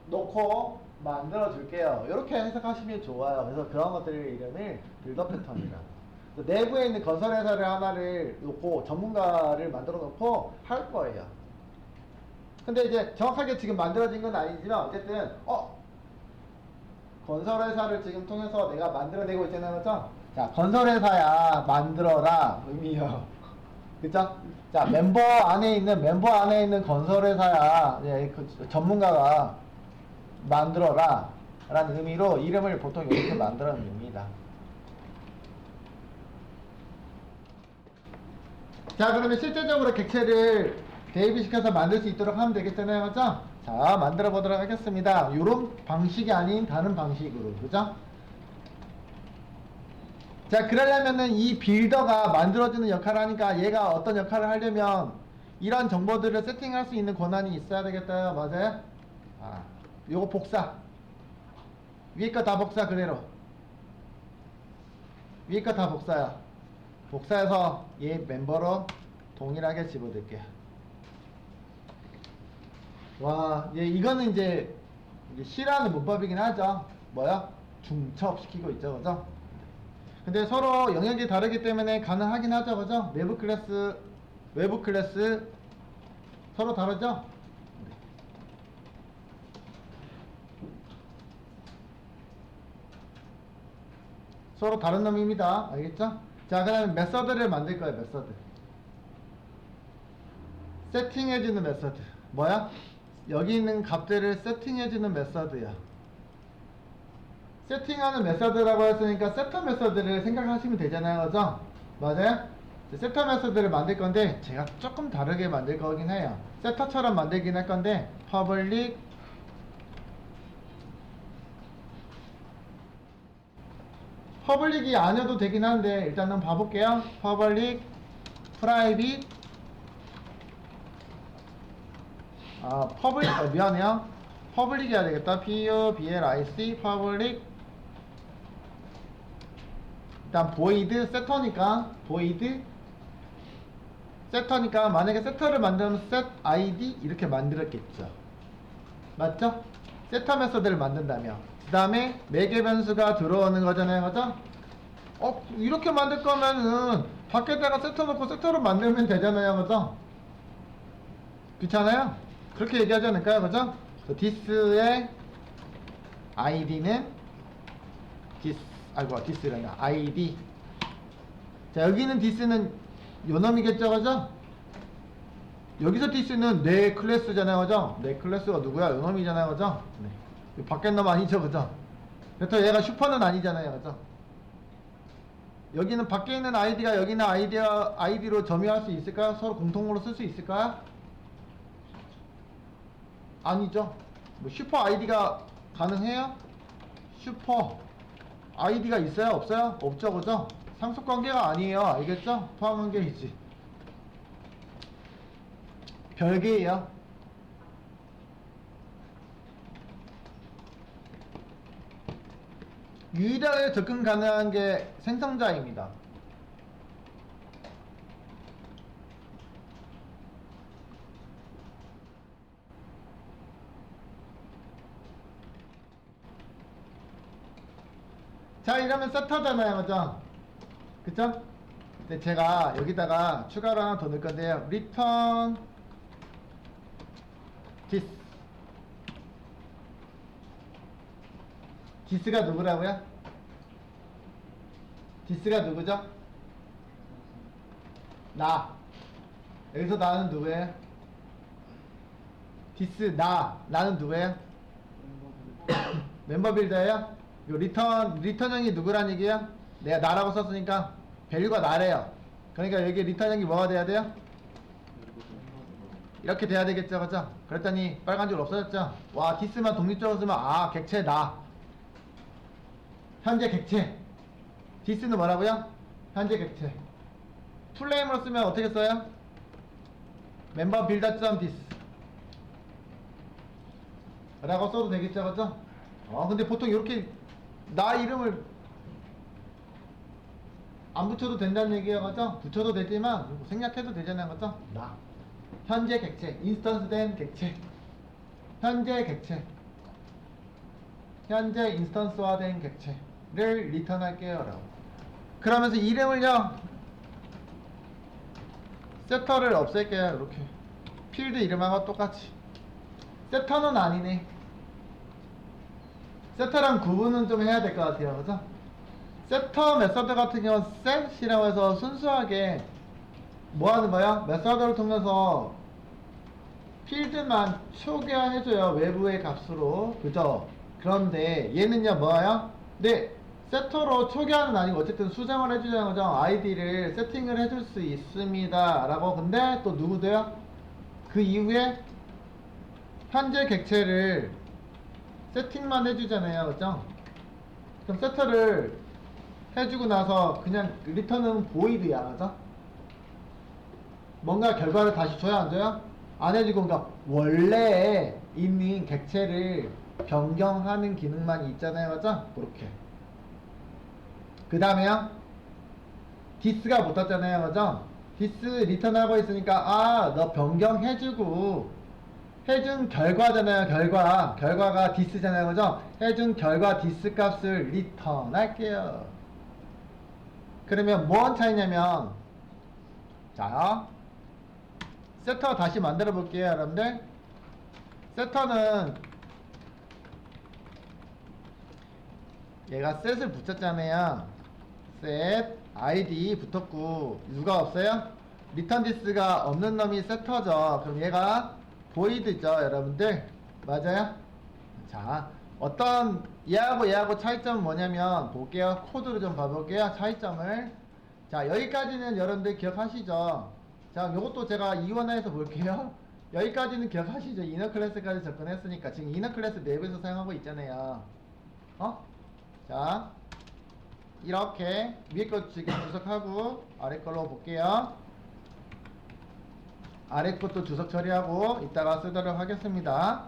놓고 만들어 줄게요. 이렇게 해석하시면 좋아요. 그래서 그런 것들을 이름을 빌더 패턴이라고. 내부에 있는 건설회사를 하나를 놓고 전문가를 만들어 놓고 할 거예요. 근데 이제 정확하게 지금 만들어진 건 아니지만 어쨌든 건설회사를 지금 통해서 내가 만들어내고 있잖아요. 그죠? 자, 건설회사야 만들어라 의미요. 그쵸? 자, 멤버 안에 있는 건설회사야, 예, 그 전문가가 만들어라 라는 의미로 이름을 보통 이렇게 만들어냅니다. 자, 그러면 실제적으로 객체를 대입시켜서 만들 수 있도록 하면 되겠잖아요. 그죠? 자, 만들어 보도록 하겠습니다. 요런 방식이 아닌 다른 방식으로. 그죠? 자, 그러려면은 이 빌더가 만들어주는 역할을 하니까 얘가 어떤 역할을 하려면 이런 정보들을 세팅할 수 있는 권한이 있어야 되겠다. 맞아요? 요거 복사. 위에 거 다 복사 그대로. 위에 거 다 복사야. 복사해서 얘 멤버로 동일하게 집어들게요. 와, 이거는 이제 C라는 문법이긴 하죠. 뭐야? 중첩시키고 있죠. 그죠? 근데 서로 영역이 다르기 때문에 가능하긴 하죠. 그죠? 내부 클래스, 외부 클래스 서로 다르죠? 서로 다른 놈입니다. 알겠죠? 자, 그 다음에 메서드를 만들 거예요. 메서드. 세팅해주는 메서드. 뭐야? 여기 있는 값들을 세팅해주는 메서드야. 세팅하는 메서드라고 했으니까 세터 메서드를 생각하시면 되잖아요. 그죠? 맞아요? 세터 메서드를 만들 건데 제가 조금 다르게 만들 거긴 해요. 세터처럼 만들긴 할 건데 퍼블릭 퍼블릭이 아니어도 되긴 하는데 일단은 봐볼게요. 퍼블릭 프라이빗 퍼블릭 미안해요. 퍼블릭 해야 되겠다. public 퍼블릭 일단 void 세터니까 만약에 세터를 만들면 set id 이렇게 만들었겠죠. 맞죠? 세터 메서드를 만든다면 그 다음에 매개 변수가 들어오는 거잖아요. 그죠? 이렇게 만들 거면은 밖에다가 세터 놓고 세터를 만들면 되잖아요. 그죠? 그렇잖아요? 그렇게 얘기하지 않을까요? 그죠? this의 id는 this란다. id. 자, 여기는 this는 요놈이겠죠. 그죠? 여기서 디스는 내 클래스잖아요, 그죠? 내 클래스가 누구야? 요놈이잖아요, 그죠? 네. 밖에 놈 아니죠, 그죠? 그래서 얘가 슈퍼는 아니잖아요, 그죠? 여기는 밖에 있는 아이디가 여기 있는 아이디로 점유할 수 있을까요? 서로 공통으로 쓸 수 있을까요? 아니죠. 뭐 슈퍼 아이디가 가능해요? 슈퍼 아이디가 있어요? 없어요? 없죠, 그죠? 상속관계가 아니에요. 알겠죠? 포함관계이지. 별개예요. 유일하게 접근 가능한 게 생성자입니다. 자, 이러면 세터잖아요, 그죠? 그쵸? 근데 제가 여기다가 추가로 하나 더 넣을 건데요. return this. this가 누구라고요? this가 누구죠? 나. 여기서 나는 누구예요? this, 나는 누구예요? 멤버 빌더예요? 요 리턴형이 누구란 얘기야? 내가 나라고 썼으니까 밸류가 나래요. 그러니까 여기 리턴형이 뭐가 돼야 돼요? 이렇게 돼야 되겠죠, 그죠? 그랬더니 빨간 줄 없어졌죠? 와, 디스만 독립적으로 쓰면 아, 객체 나. 현재 객체. 디스는 뭐라고요? 현재 객체. 풀네임으로 쓰면 어떻게 써요? 멤버 빌더 디스 라고 써도 되겠죠, 그죠? 근데 보통 이렇게 나 이름을 안 붙여도 된다는 얘기예요, 그죠? 붙여도 되지만 생략해도 되잖아요, 그죠? 나 현재 객체, 인스턴스 된 객체, 현재 객체, 현재 인스턴스화 된 객체를 리턴할게요 라고. 그러면서 이름을요 세터를 없앨게요. 이렇게 필드 이름하고 똑같이. 세터는 아니네. 세터랑 구분은 좀 해야 될 것 같아요, 그죠? 세터 메서드 같은 경우는 set이라고 해서 순수하게 뭐 하는 거야? 메서드를 통해서 필드만 초기화해줘요, 외부의 값으로. 그죠? 그런데 얘는요 뭐예요? 네, 세터로 초기화는 아니고 어쨌든 수정을 해주자는 거죠. 아이디를 세팅을 해줄 수 있습니다 라고. 근데 또 누구도요? 그 이후에 현재 객체를 세팅만 해주잖아요, 그죠? 그럼 세터를 해주고 나서 그냥 리턴은 보이드야, 그죠? 뭔가 결과를 다시 줘야 안 줘요? 안 해주고, 그러니까 원래 있는 객체를 변경하는 기능만 있잖아요, 그죠? 그렇게. 그 다음에요 디스가 붙었잖아요, 그죠? 디스 리턴하고 있으니까 아, 너 변경해주고 해준 결과잖아요. 결과가 디스잖아요, 그죠? 해준 결과 디스 값을 리턴 할게요. 그러면 뭔 차이냐면, 자, 세터 다시 만들어 볼게요, 여러분들. 세터는 얘가 set을 붙였잖아요. set id 붙었고 누가 없어요? 리턴 디스가 없는 놈이 세터죠. 그럼 얘가 보이드죠, 여러분들. 맞아요? 자, 어떤 얘하고 차이점은 뭐냐면 볼게요. 코드를 좀 봐볼게요, 차이점을. 자, 여기까지는 여러분들 기억하시죠? 자, 요것도 제가 이원화해서 볼게요. 여기까지는 기억하시죠? 이너 클래스까지 접근했으니까 지금 이너 클래스 내부에서 사용하고 있잖아요. 자, 이렇게 위에 것 지금 주석하고 아래 걸로 볼게요. 아래 것도 주석 처리하고 이따가 쓰도록 하겠습니다.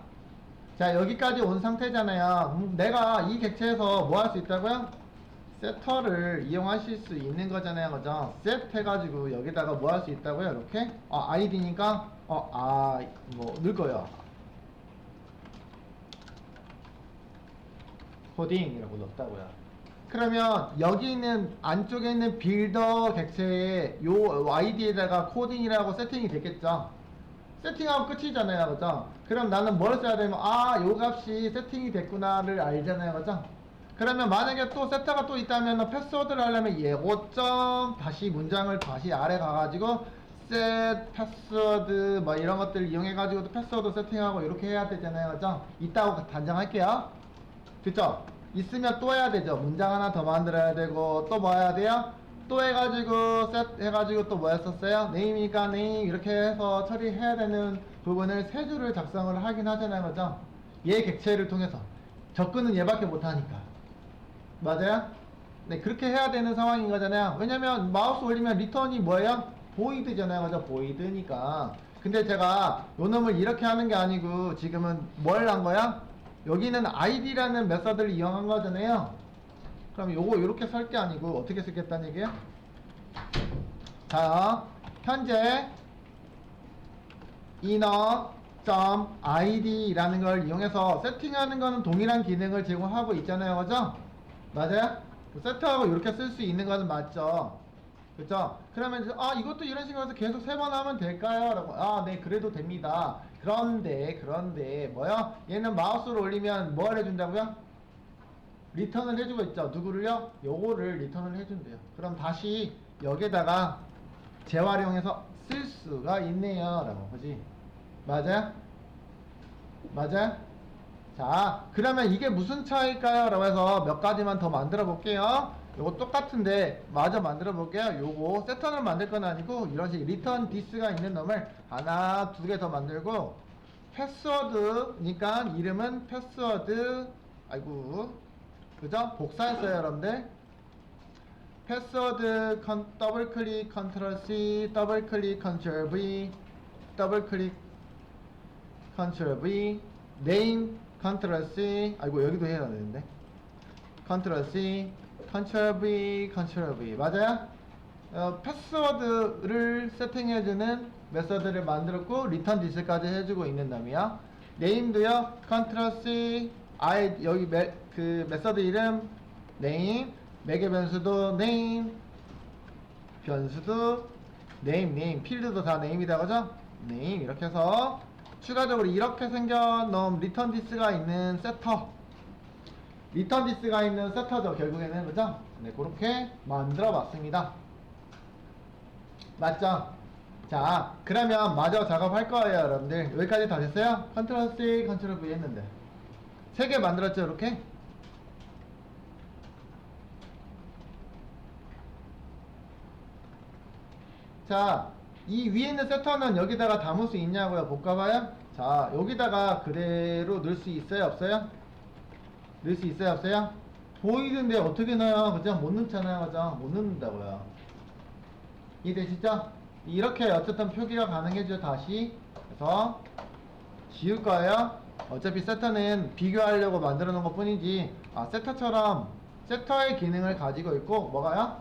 자, 여기까지 온 상태잖아요. 내가 이 객체에서 뭐 할 수 있다고요? 세터를 이용하실 수 있는 거잖아요, 그죠? 셋 해가지고 여기다가 뭐 할 수 있다고요? 이렇게 아이디니까 뭐 넣을 거예요. 코딩이라고 넣었다고요. 그러면 여기 있는 안쪽에 있는 빌더 객체에 요 아이디에다가 코딩이라고 세팅이 됐겠죠. 세팅하고 끝이잖아요, 그죠? 그럼 나는 뭘 써야 되면 요 값이 세팅이 됐구나를 알잖아요, 그죠? 그러면 만약에 또 세터가 또 있다면 패스워드를 하려면 예고점 다시 문장을 다시 아래 가가지고 set 패스워드 뭐 이런 것들 이용해 가지고도 패스워드 세팅하고 이렇게 해야 되잖아요. 그죠? 이따고 단정할게요. 그쵸? 있으면 또 해야 되죠. 문장 하나 더 만들어야 되고 또 뭐 해야 돼요? 또 해가지고 셋 해가지고 또 뭐 했었어요? 네임이니까 네임 이렇게 해서 처리해야 되는 부분을 세 줄을 작성을 하긴 하잖아요. 그죠? 얘 객체를 통해서 접근은 얘밖에 못하니까. 맞아요? 네, 그렇게 해야 되는 상황인 거잖아요. 왜냐면 마우스 올리면 리턴이 뭐예요? 보이드잖아요. 그죠? 보이드니까. 근데 제가 요 놈을 이렇게 하는 게 아니고 지금은 뭘 한 거야? 여기는 id라는 메서드를 이용한 거잖아요. 그럼 요거 이렇게 쓸 게 아니고 어떻게 쓰겠다는 얘기야? 자, 현재 inner.id라는 걸 이용해서 세팅하는 거는 동일한 기능을 제공하고 있잖아요. 그죠? 맞아요? 세트하고 이렇게 쓸 수 있는 거는 맞죠? 그쵸? 그러면 이제, 이것도 이런 식으로 해서 계속 세 번 하면 될까요? 라고, 네, 그래도 됩니다. 그런데, 뭐요? 얘는 마우스를 올리면 뭘 해준다고요? 리턴을 해주고 있죠. 누구를요? 요거를 리턴을 해준대요. 그럼 다시 여기에다가 재활용해서 쓸 수가 있네요. 라고, 그지? 맞아요? 맞아요? 자, 그러면 이게 무슨 차이일까요? 라고 해서 몇 가지만 더 만들어 볼게요. 요거 똑같은데 마저 만들어 볼게요. 요거 세턴을 만들 건 아니고 이런 식 리턴 디스가 있는 놈을 하나, 두 개 더 만들고 패스워드니까 이름은 패스워드 아이고 그죠? 복사했어요 여러분들. 패스워드 더블 클릭 컨트롤 C 더블 클릭 컨트롤 V 더블 클릭 컨트롤 V 네임 컨트롤 C 아이고 여기도 해야 되는데 컨트롤 C 컨트롤 V 컨트롤 V 맞아요? 패스워드를 세팅해주는 메서드를 만들었고 리턴 디스까지 해주고 있는 놈이야. 네임도요 컨트롤 C 여기 그 메서드 이름 네임 매개 변수도 네임 변수도 네임 필드도 다 네임이다 그죠? 네임 이렇게 해서 추가적으로 이렇게 생겨놓은 리턴 디스가 있는 세터 리턴 디스가 있는 세터죠 결국에는 그죠? 네 그렇게 만들어 봤습니다. 맞죠? 자 그러면 마저 작업할 거예요 여러분들. 여기까지 다 됐어요? 컨트롤 C 컨트롤 V 했는데 3개 만들었죠 이렇게? 자, 이 위에 있는 세터는 여기다가 담을 수 있냐고요? 볼까봐요? 자, 여기다가 그대로 넣을 수 있어요? 없어요? 넣을 수 있어요? 없어요? 보이는데 어떻게 넣어요? 그죠? 못 넣잖아요. 그죠? 못 넣는다고요. 이해되시죠? 이렇게 어쨌든 표기가 가능해져 다시. 그래서 지울 거예요. 어차피 세터는 비교하려고 만들어 놓은 것 뿐이지, 세터처럼 세터의 기능을 가지고 있고, 뭐가요?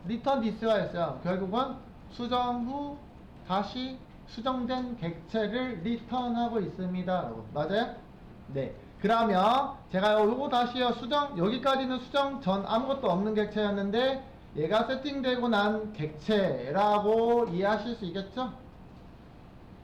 리턴 디스가 있어요. 결국은 수정 후 다시 수정된 객체를 리턴하고 있습니다. 라고. 맞아요? 네. 그러면 제가 요거 다시요. 여기까지는 수정 전 아무것도 없는 객체였는데 얘가 세팅되고 난 객체라고 이해하실 수 있겠죠?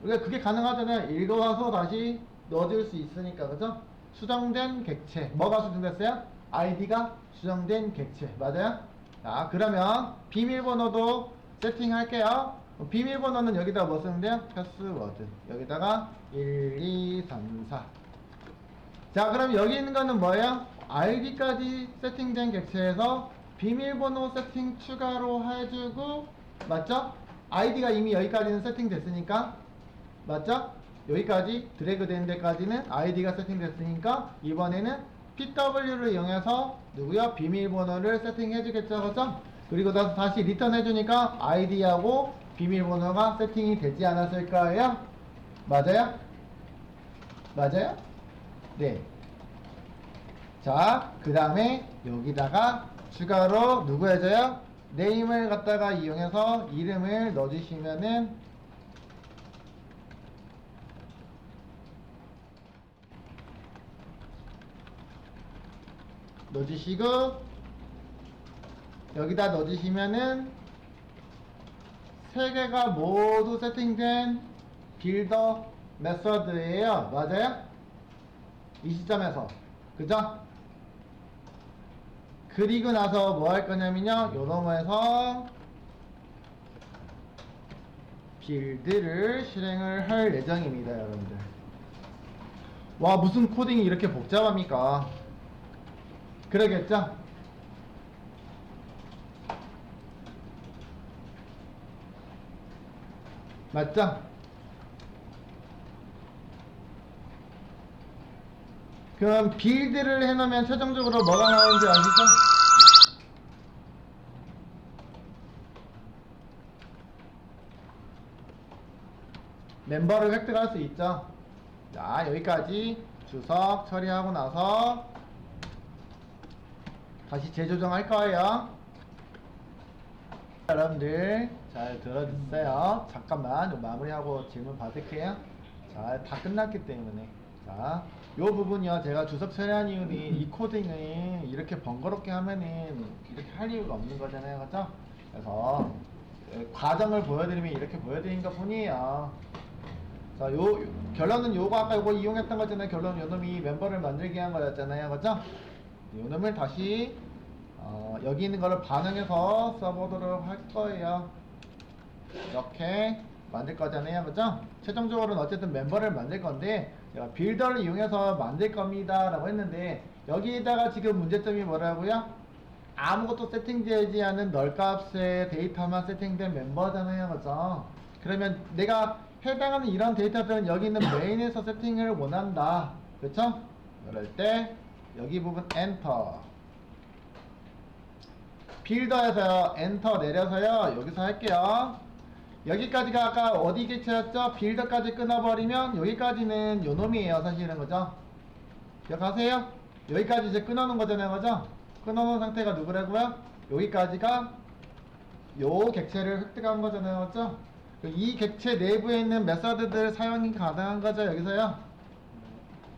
우리가 그게 가능하잖아요. 읽어와서 다시 넣어줄 수 있으니까. 그죠? 수정된 객체. 뭐가 수정됐어요? 아이디가 수정된 객체. 맞아요? 자, 그러면 비밀번호도 세팅할게요. 비밀번호는 여기다 뭐 쓰면 돼요? 패스워드. 여기다가 1, 2, 3, 4. 자, 그럼 여기 있는 거는 뭐예요? 아이디까지 세팅된 객체에서 비밀번호 세팅 추가로 해주고, 맞죠? 아이디가 이미 여기까지는 세팅됐으니까, 맞죠? 여기까지 드래그 된 데까지는 아이디가 세팅됐으니까 이번에는 PW를 이용해서 누구요? 비밀번호를 세팅해 주겠죠. 그죠? 그리고 다시 리턴 해주니까 아이디하고 비밀번호가 세팅이 되지 않았을까요? 맞아요? 맞아요? 네. 자, 그 다음에 여기다가 추가로 누구 해줘요? 네임을 갖다가 이용해서 이름을 넣어주시면은 넣어주시고 여기다 넣어주시면은 3개가 모두 세팅된 빌더 메서드예요. 맞아요? 이 시점에서 그죠? 그리고 나서 뭐 할 거냐면요 요놈에서 빌드를 실행을 할 예정입니다, 여러분들. 와, 무슨 코딩이 이렇게 복잡합니까? 그러겠죠? 맞죠? 그럼 빌드를 해놓으면 최종적으로 뭐가 나오는지 아시죠? 멤버를 획득할 수 있죠. 자, 여기까지 주석 처리하고 나서 다시 재조정할 거예요. 여러분들 잘 들어주세요. 잠깐만 요 마무리하고 질문 받을게요. 자, 다 끝났기 때문에. 자, 요 부분이요, 제가 주석 처리한 이유는 이 코딩을 이렇게 번거롭게 하면은 이렇게 할 이유가 없는 거잖아요, 그죠? 그래서 과정을 보여드리면 이렇게 보여드린 것 뿐이에요. 자, 결론은 요거 아까 요거 이용했던 거잖아요. 결론은 요놈이 멤버를 만들게 한 거였잖아요, 그죠? 요놈을 다시 여기 있는 거를 반영해서 써보도록 할 거예요. 이렇게 만들 거잖아요, 그죠? 최종적으로는 어쨌든 멤버를 만들 건데 제가 빌더를 이용해서 만들 겁니다 라고 했는데, 여기에다가 지금 문제점이 뭐라고요? 아무것도 세팅되지 않은 널 값의 데이터만 세팅된 멤버잖아요, 그죠? 그러면 내가 해당하는 이런 데이터들은 여기 있는 메인에서 세팅을 원한다, 그쵸? 그럴 때 여기 부분 엔터, 빌더에서요 엔터 내려서요 여기서 할게요. 여기까지가 아까 어디 객체였죠? 빌더까지 끊어버리면 여기까지는 요놈이에요, 사실은, 그죠? 기억하세요? 여기까지 이제 끊어놓은 거잖아요, 그죠? 끊어놓은 상태가 누구라고요? 여기까지가 요 객체를 획득한 거잖아요, 그죠? 이 객체 내부에 있는 메서드들 사용이 가능한 거죠, 여기서요.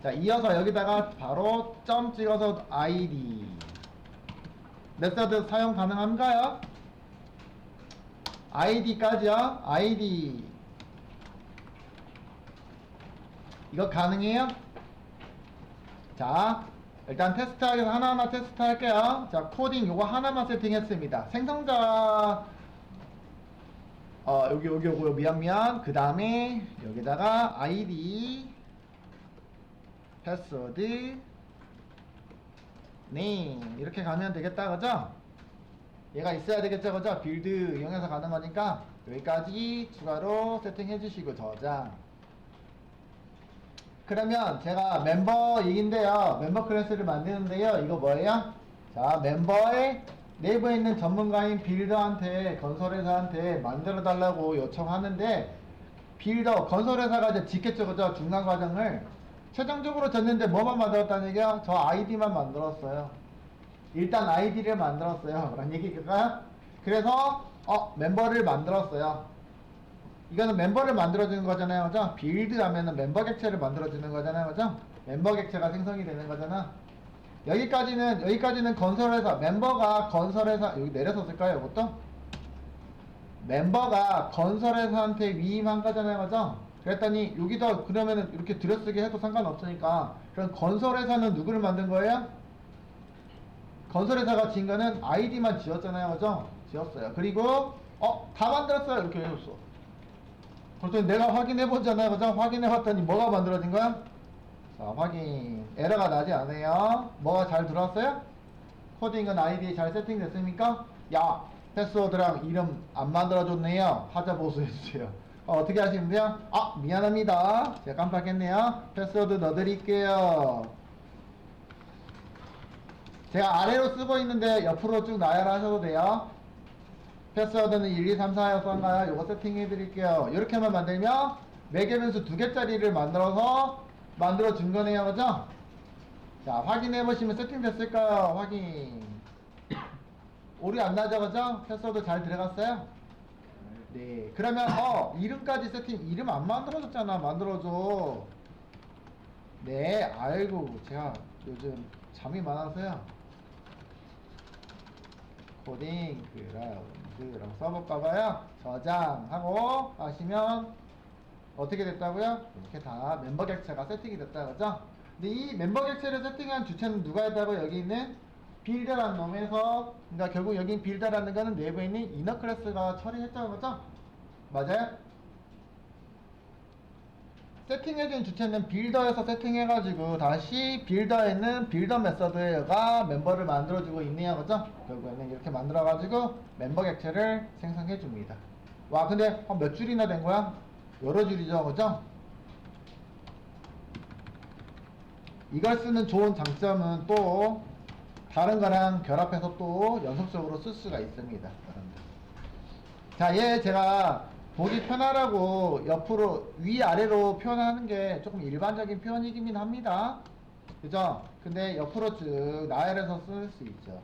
자, 이어서 여기다가 바로 점 찍어서 id 메서드 사용 가능한가요? id까지요. id 이거 가능해요? 자, 일단 테스트하기 위해서 하나하나 테스트 할게요. 자, 코딩 요거 하나만 세팅했습니다. 생성자 요거 미안. 그 다음에 여기다가 id 패스워드 네임 이렇게 가면 되겠다, 그죠? 얘가 있어야 되겠죠, 그죠? 빌드 이용해서 가는 거니까 여기까지 추가로 세팅해 주시고 저장. 그러면 제가 멤버 얘긴데요, 멤버 클래스를 만드는데요, 이거 뭐예요? 자, 멤버의 내부에 있는 전문가인 빌더한테, 건설회사한테 만들어 달라고 요청하는데, 빌더 건설회사가 이제 짓겠죠, 그죠? 중간 과정을 최종적으로 졌는데 뭐만 만들었다는 얘기야? 저 아이디만 만들었어요. 일단 아이디를 만들었어요 라는 얘기일까요? 그래서 멤버를 만들었어요. 이거는 멤버를 만들어주는 거잖아요, 그죠? 빌드 하면은 멤버 객체를 만들어주는 거잖아요, 그죠? 멤버 객체가 생성이 되는 거잖아. 여기까지는 건설회사, 멤버가 건설회사, 여기 내려서 쓸까요, 이것도? 멤버가 건설회사한테 위임한 거잖아요, 그죠? 그랬더니 여기다 그러면은 이렇게 들여쓰기 해도 상관없으니까, 그럼 건설회사는 누구를 만든 거예요? 건설회사가 지은 거는 아이디만 지었잖아요, 그죠? 지었어요. 그리고 다 만들었어요 이렇게 해줬어. 그랬더니 내가 확인해보잖아요, 그죠? 확인해봤더니 뭐가 만들어진 거야? 자, 확인. 에러가 나지 않아요. 뭐가 잘 들어왔어요? 코딩은 아이디 잘 세팅됐습니까? 야, 패스워드랑 이름 안 만들어줬네요. 하자 보수해주세요. 어떻게 하시면 돼요? 미안합니다. 제가 깜빡했네요. 패스워드 넣어드릴게요. 제가 아래로 쓰고 있는데 옆으로 쭉 나열을 하셔도 돼요. 패스워드는 1, 2, 3, 4였던가요? 요거 세팅해 드릴게요. 이렇게만 만들면 매개 변수 2개짜리를 만들어 준 거네요, 그죠? 자, 확인해 보시면 세팅됐을까요? 확인. 오류 안 나죠, 그죠? 패스워드 잘 들어갔어요? 네. 그러면 이름까지 세팅. 이름 안 만들어줬잖아. 만들어줘. 네. 아이고, 제가 요즘 잠이 많아서요. 코딩 그라운드라고 써볼까봐요. 저장하고 하시면 어떻게 됐다고요? 이렇게 다 멤버 객체가 세팅이 됐다, 그죠? 근데 이 멤버 객체를 세팅한 주체는 누가 했다고? 여기 있는 빌더라는 놈에서, 그러니까 결국 여기 빌더라는 거는 내부에 있는 이너 클래스가 처리했죠, 그죠? 맞아요? 세팅해준 주체는 빌더에서 세팅해가지고 다시 빌더에 있는 빌더 메서드가 멤버를 만들어주고 있네요. 그죠? 결국에는 이렇게 만들어가지고 멤버 객체를 생성해줍니다. 와, 근데 몇 줄이나 된 거야? 여러 줄이죠. 그죠? 이걸 쓰는 좋은 장점은 또 다른 거랑 결합해서 또 연속적으로 쓸 수가 있습니다. 여러분들. 자, 얘 제가 보기 편하라고 옆으로 위아래로 표현하는 게 조금 일반적인 표현이긴 합니다. 그죠? 근데 옆으로 쭉 나열해서 쓸 수 있죠.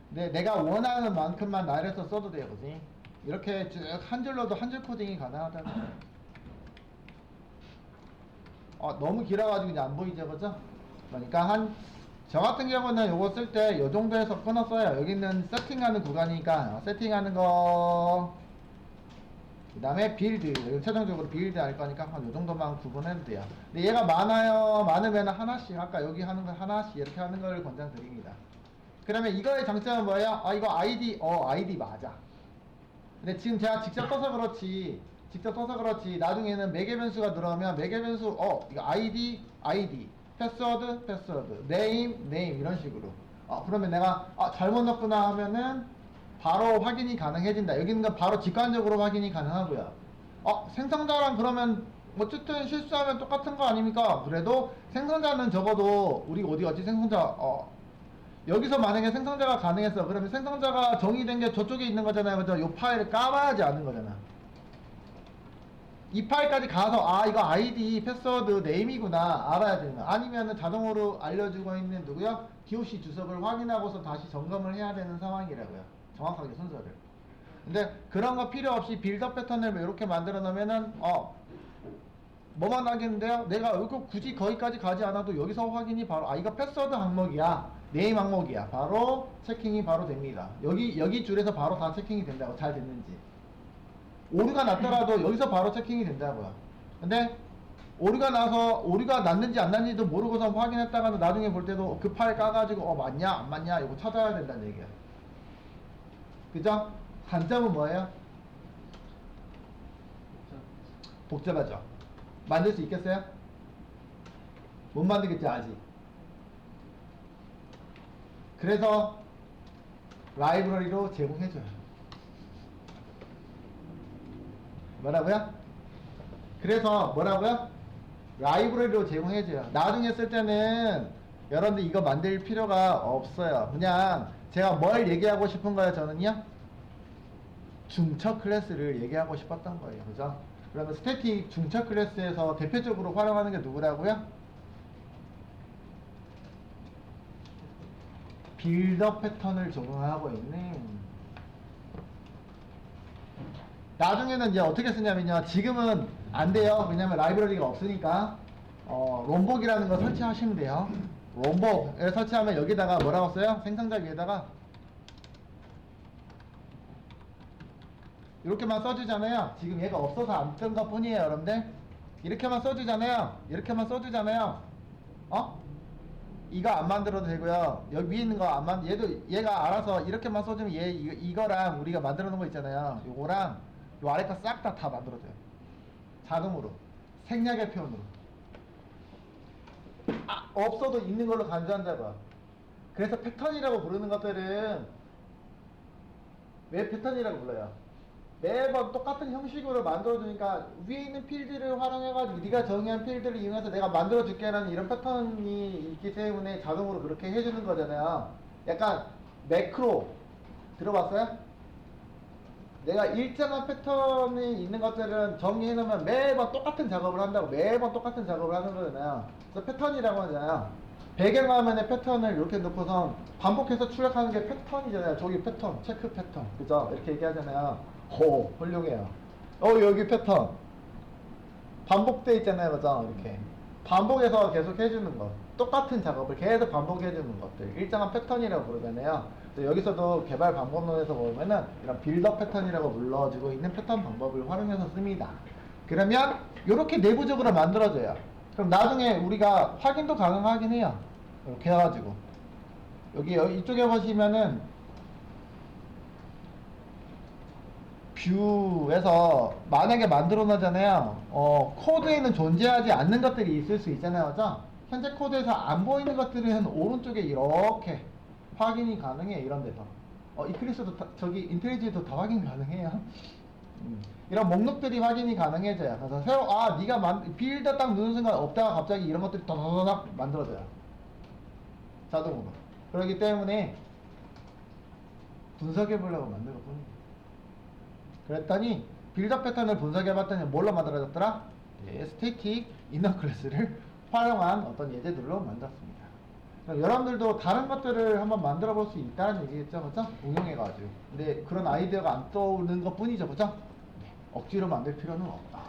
근데 내가 원하는 만큼만 나열해서 써도 돼요. 그지? 이렇게 쭉 한 줄로도 한 줄 코딩이 가능하다는 거예요. 너무 길어가지고 이제 안 보이죠, 그죠? 그러니까 저 같은 경우는 요거 쓸 때 요 정도에서 끊었어요. 여기는 세팅하는 구간이니까 세팅하는 거, 그 다음에 빌드, 최종적으로 빌드 할 거니까 한 요 정도만 구분해도 돼요. 근데 얘가 많아요. 많으면 하나씩, 아까 여기 하는 거 하나씩 이렇게 하는 걸 권장드립니다. 그러면 이거의 장점은 뭐예요? 이거 아이디 맞아. 근데 지금 제가 직접 써서 그렇지 나중에는 매개 변수가 들어오면 매개 변수 이거 아이디 패스워드 네임 이런 식으로 그러면 내가 잘못 넣었구나 하면은 바로 확인이 가능해진다. 여기는 바로 직관적으로 확인이 가능하고요. 생성자랑 그러면 어쨌든 실수하면 똑같은 거 아닙니까? 그래도 생성자는 적어도 우리 어디 생성자 여기서 만약에 생성자가 가능했어. 그러면 생성자가 정의된 게 저쪽에 있는 거잖아요. 그죠? 요 파일을 까봐야지 아는 거잖아. 이 파일까지 가서 이거 아이디, 패스워드, 네임이구나 알아야 되는 거야. 아니면은 자동으로 알려주고 있는 누구요? DOC 주석을 확인하고서 다시 점검을 해야 되는 상황이라고요. 정확하게 순서를. 근데 그런 거 필요 없이 빌더 패턴을 이렇게 만들어 놓으면은 뭐만 하겠는데요? 내가 이거 굳이 거기까지 가지 않아도 여기서 확인이 바로 이거 패스워드 항목이야, 네임 항목이야, 바로 체킹이 바로 됩니다. 여기 줄에서 바로 다 체킹이 된다고. 잘 됐는지 오류가 났더라도 여기서 바로 체킹이 된다고요. 근데 오류가 났는지 안 났는지도 모르고서 확인했다가는 나중에 볼 때도 그 파일 까가지고 맞냐 안 맞냐 이거 찾아야 된다는 얘기야. 그죠? 단점은 뭐예요? 복잡하죠. 만들 수 있겠어요? 못 만들겠지 아직. 그래서 라이브러리로 제공해줘요. 뭐라고요? 그래서 뭐라고요? 라이브러리로 제공해줘요. 나중에 쓸 때는 여러분들 이거 만들 필요가 없어요. 그냥 제가 뭘 얘기하고 싶은 거예요. 저는요 중처 클래스를 얘기하고 싶었던 거예요. 그죠? 그러면 스태틱 중처 클래스에서 대표적으로 활용하는 게 누구라고요? 빌더 패턴을 적용하고 있는. 나중에는 이제 어떻게 쓰냐면요. 지금은 안 돼요. 왜냐면 라이브러리가 없으니까. 롬복이라는 거 설치하시면 돼요. 롬복을 설치하면 여기다가 뭐라고 써요? 생성자 위에다가 이렇게만 써주잖아요. 지금 얘가 없어서 안 뜬 것 뿐이에요. 여러분들 이렇게만 써주잖아요. 이거 안 만들어도 되고요. 여기 위에 있는 거 얘가 알아서 이렇게만 써주면 이거랑 우리가 만들어 놓은 거 있잖아요. 요거랑 요 아래 거 싹 다 만들어줘요. 자동으로 생략의 표현으로. 없어도 있는 걸로 간주한다고. 그래서 패턴이라고 부르는 것들은 왜 패턴이라고 불러요? 매번 똑같은 형식으로 만들어주니까 위에 있는 필드를 활용해가지고 네가 정의한 필드를 이용해서 내가 만들어줄게라는 이런 패턴이 있기 때문에 자동으로 그렇게 해주는 거잖아요. 약간 매크로 들어봤어요? 내가 일정한 패턴이 있는 것들은 정의해놓으면 매번 똑같은 작업을 한다고. 매번 똑같은 작업을 하는 거잖아요. 그래서 패턴이라고 하잖아요. 배경화면에 패턴을 이렇게 놓고선 반복해서 출력하는 게 패턴이잖아요. 저기 패턴, 체크 패턴, 그죠? 이렇게 얘기하잖아요. 훌륭해요. 여기 패턴 반복돼 있잖아요. 그죠? 이렇게 반복해서 계속 해주는 것, 똑같은 작업을 계속 반복해주는 것들 일정한 패턴이라고 부르잖아요. 여기서도 개발 방법론에서 보면은 이런 빌더 패턴이라고 불러지고 있는 패턴 방법을 활용해서 씁니다. 그러면 이렇게 내부적으로 만들어져요. 그럼 나중에 우리가 확인도 가능하긴 해요. 이렇게 해가지고 여기 이쪽에 보시면은 뷰에서 만약에 만들어 놓잖아요. 코드에는 존재하지 않는 것들이 있을 수 있잖아요. 그죠? 현재 코드에서 안 보이는 것들은 오른쪽에 이렇게 확인이 가능해. 이런 데서. 이클립스도 저기 인텔리지도 다 확인 가능해요. 이런 목록들이 확인이 가능해져요. 그래서 네가 빌드 딱 누는 순간 없다가 갑자기 이런 것들이 더더더닥 만들어져요. 자동으로. 그렇기 때문에 분석해 보려고 만든 것 뿐이에요. 그랬더니 빌더 패턴을 분석해 봤더니 뭘로 만들어졌더라? 스태틱 이너 클래스를 활용한 어떤 예제들로 만들었습니다. 그럼 여러분들도 다른 것들을 한번 만들어 볼 수 있다는 얘기겠죠, 그죠? 응용해 가지고. 근데 그런 아이디어가 안 떠오르는 것 뿐이죠, 그죠? 억지로 만들 필요는 없다.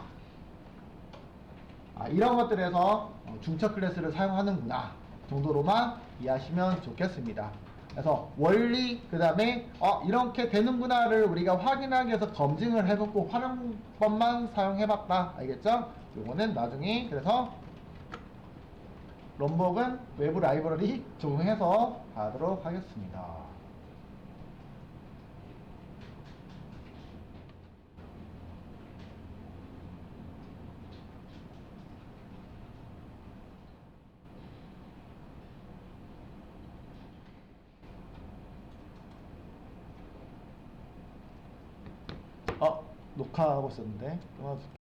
이런 것들에서 중첩 클래스를 사용하는구나 정도로만 이해하시면 좋겠습니다. 그래서 원리, 그 다음에 이렇게 되는구나를 우리가 확인하기 위해서 검증을 해보고 활용법만 사용해봤다. 알겠죠? 요거는 나중에 그래서 럼벅은 외부 라이브러리 적용해서 하도록 하겠습니다. 녹화하고 있었는데 끊어줄게.